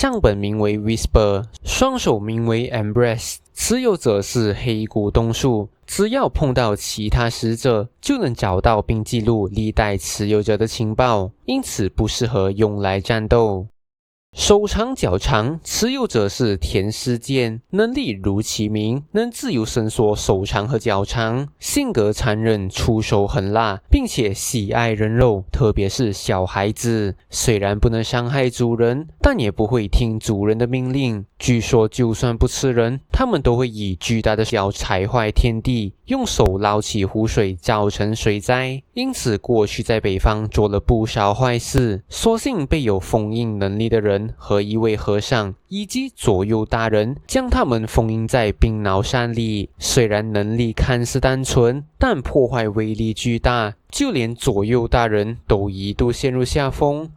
账本名为 Whisper， 双手名为 Embrace， 持有者是黑古冬树。只要碰到其他死者，就能找到并记录历代持有者的情报，因此不适合用来战斗。手长脚长，持有者是田师剑，能力如其名，能自由伸缩手长和脚长，性格残忍，出手狠辣，并且喜爱人肉，特别是小孩子。虽然不能伤害主人，但也不会听主人的命令。据说就算不吃人，他们都会以巨大的脚踩坏天地，用手捞起湖水，造成水灾。因此过去在北方做了不少坏事，所幸被有封印能力的人和一位和尚以及左右大人将他们封印在冰脑山里。虽然能力看似单纯，但破坏威力巨大，就连左右大人都一度陷入下风。